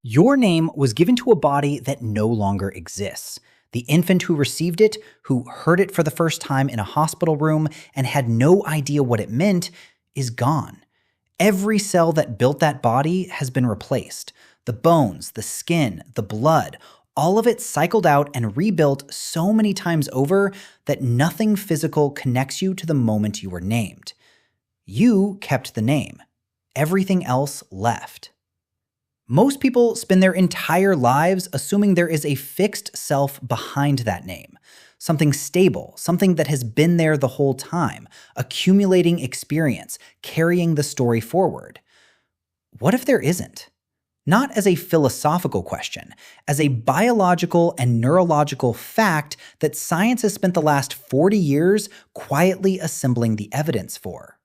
Your name was given to a body that no longer exists. The infant who received it, who heard it for the first time in a hospital room and had no idea what it meant, is gone. Every cell that built that body has been replaced. The bones, the skin, the blood, all of it cycled out and rebuilt so many times over that nothing physical connects you to the moment you were named. You kept the name. Everything else left. Most people spend their entire lives assuming there is a fixed self behind that name, something stable, something that has been there the whole time, accumulating experience, carrying the story forward. What if there isn't? Not as a philosophical question, as a biological and neurological fact that science has spent the last 40 years quietly assembling the evidence for.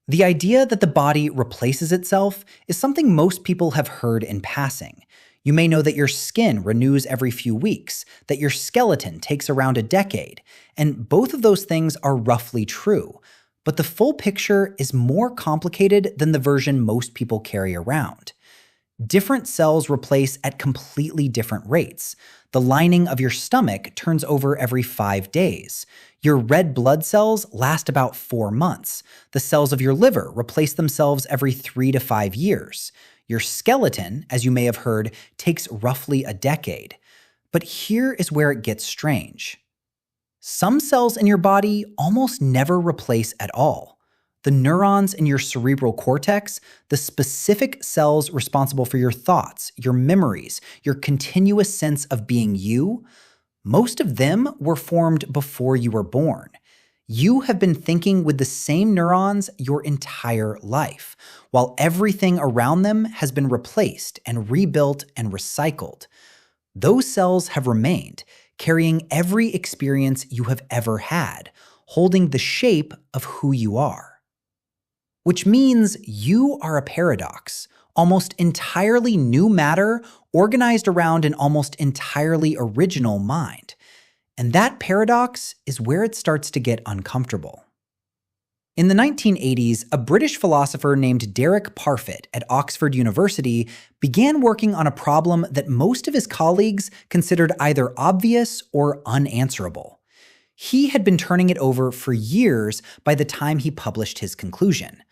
The idea that the body replaces itself is something most people have heard in passing. You may know that your skin renews every few weeks, that your skeleton takes around a decade, and both of those things are roughly true. But the full picture is more complicated than the version most people carry around. Different cells replace at completely different rates. The lining of your stomach turns over every 5 days. Your red blood cells last about 4 months. The cells of your liver replace themselves every 3 to 5 years. Your skeleton, as you may have heard, takes roughly a decade. But here is where it gets strange. Some cells in your body almost never replace at all. The neurons in your cerebral cortex, the specific cells responsible for your thoughts, your memories, your continuous sense of being you, most of them were formed before you were born. You have been thinking with the same neurons your entire life, while everything around them has been replaced and rebuilt and recycled. Those cells have remained, carrying every experience you have ever had, holding the shape of who you are. Which means you are a paradox, almost entirely new matter organized around an almost entirely original mind. And that paradox is where it starts to get uncomfortable. In the 1980s, a British philosopher named Derek Parfit at Oxford University began working on a problem that most of his colleagues considered either obvious or unanswerable. He had been turning it over for years by the time he published his conclusion.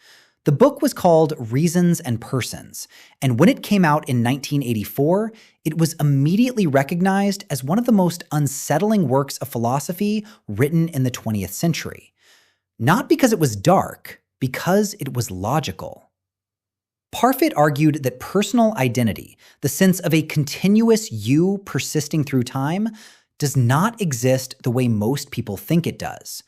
The book was called Reasons and Persons, and when it came out in 1984, it was immediately recognized as one of the most unsettling works of philosophy written in the 20th century. Not because it was dark, because it was logical. Parfit argued that personal identity, the sense of a continuous you persisting through time, does not exist the way most people think it does.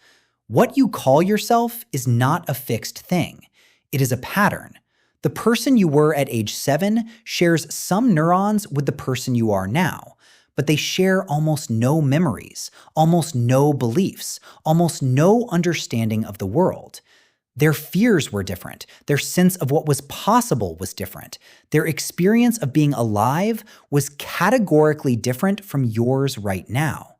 What you call yourself is not a fixed thing. It is a pattern. The person you were at age 7 shares some neurons with the person you are now, but they share almost no memories, almost no beliefs, almost no understanding of the world. Their fears were different. Their sense of what was possible was different. Their experience of being alive was categorically different from yours right now.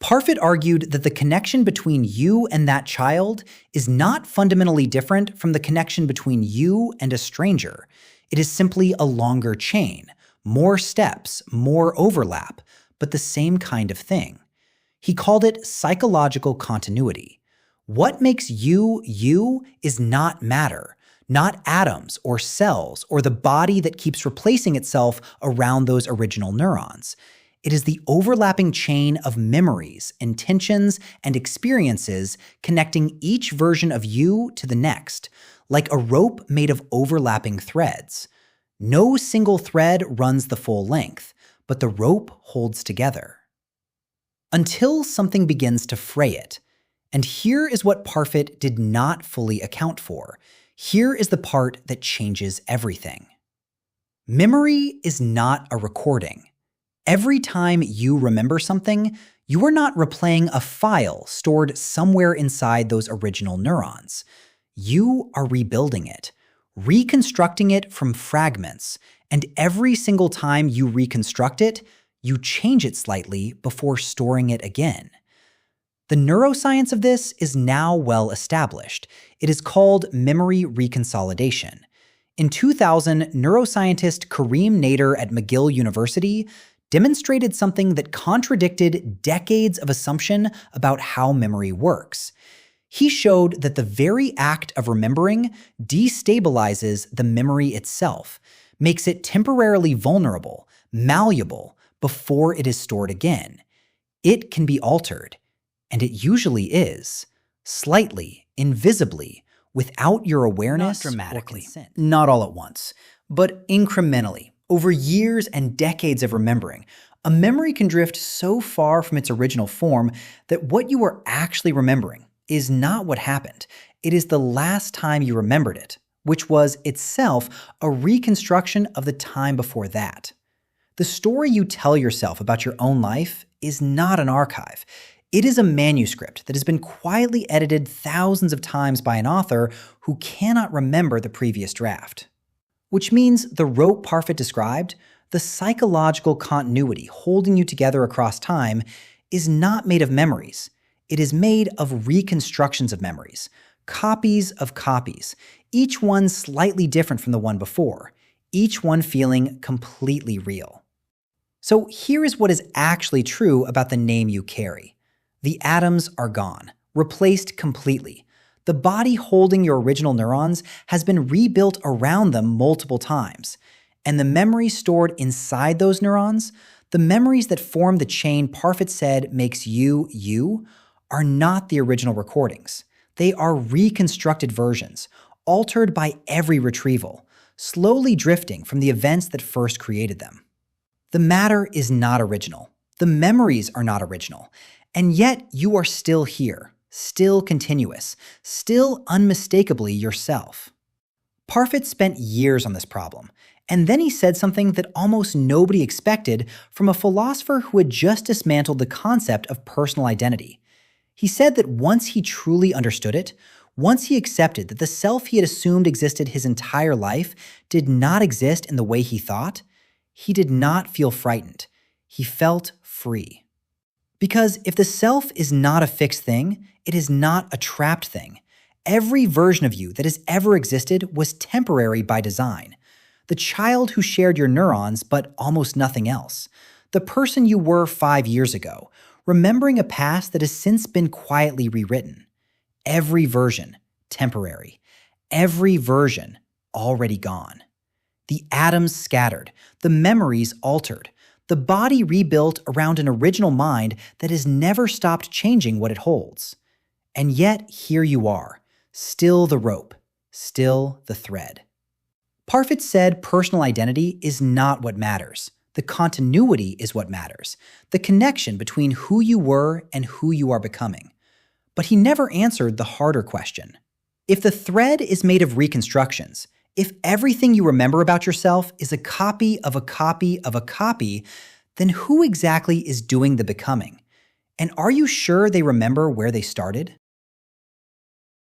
Parfit argued that the connection between you and that child is not fundamentally different from the connection between you and a stranger. It is simply a longer chain, more steps, more overlap, but the same kind of thing. He called it psychological continuity. What makes you, you is not matter, not atoms or cells or the body that keeps replacing itself around those original neurons. It is the overlapping chain of memories, intentions, and experiences connecting each version of you to the next, like a rope made of overlapping threads. No single thread runs the full length, but the rope holds together. Until something begins to fray it. And here is what Parfit did not fully account for. Here is the part that changes everything. Memory is not a recording. Every time you remember something, you are not replaying a file stored somewhere inside those original neurons. You are rebuilding it, reconstructing it from fragments, and every single time you reconstruct it, you change it slightly before storing it again. The neuroscience of this is now well established. It is called memory reconsolidation. In 2000, neuroscientist Kareem Nader at McGill University demonstrated something that contradicted decades of assumption about how memory works. He showed that the very act of remembering destabilizes the memory itself, makes it temporarily vulnerable, malleable, before it is stored again. It can be altered, and it usually is, slightly, invisibly, without your awareness, Not dramatically. or consent. Not all at once, but incrementally, over years and decades of remembering. A memory can drift so far from its original form that what you are actually remembering is not what happened. It is the last time you remembered it, which was itself a reconstruction of the time before that. The story you tell yourself about your own life is not an archive. It is a manuscript that has been quietly edited thousands of times by an author who cannot remember the previous draft. Which means the rope Parfit described, the psychological continuity holding you together across time, is not made of memories. It is made of reconstructions of memories, copies of copies, each one slightly different from the one before, each one feeling completely real. So here is what is actually true about the name you carry. The atoms are gone, replaced completely. The body holding your original neurons has been rebuilt around them multiple times. And the memories stored inside those neurons, the memories that form the chain Parfit said makes you, you, are not the original recordings. They are reconstructed versions, altered by every retrieval, slowly drifting from the events that first created them. The matter is not original. The memories are not original. And yet you are still here, still continuous, still unmistakably yourself. Parfit spent years on this problem, and then he said something that almost nobody expected from a philosopher who had just dismantled the concept of personal identity. He said that once he truly understood it, once he accepted that the self he had assumed existed his entire life did not exist in the way he thought, he did not feel frightened. He felt free. Because if the self is not a fixed thing, it is not a trapped thing. Every version of you that has ever existed was temporary by design. The child who shared your neurons, but almost nothing else. The person you were 5 years ago, remembering a past that has since been quietly rewritten. Every version, temporary. Every version, already gone. The atoms scattered, the memories altered. The body rebuilt around an original mind that has never stopped changing what it holds. And yet, here you are, still the rope, still the thread. Parfit said personal identity is not what matters. The continuity is what matters, the connection between who you were and who you are becoming. But he never answered the harder question. If the thread is made of reconstructions, if everything you remember about yourself is a copy of a copy of a copy, then who exactly is doing the becoming? And are you sure they remember where they started?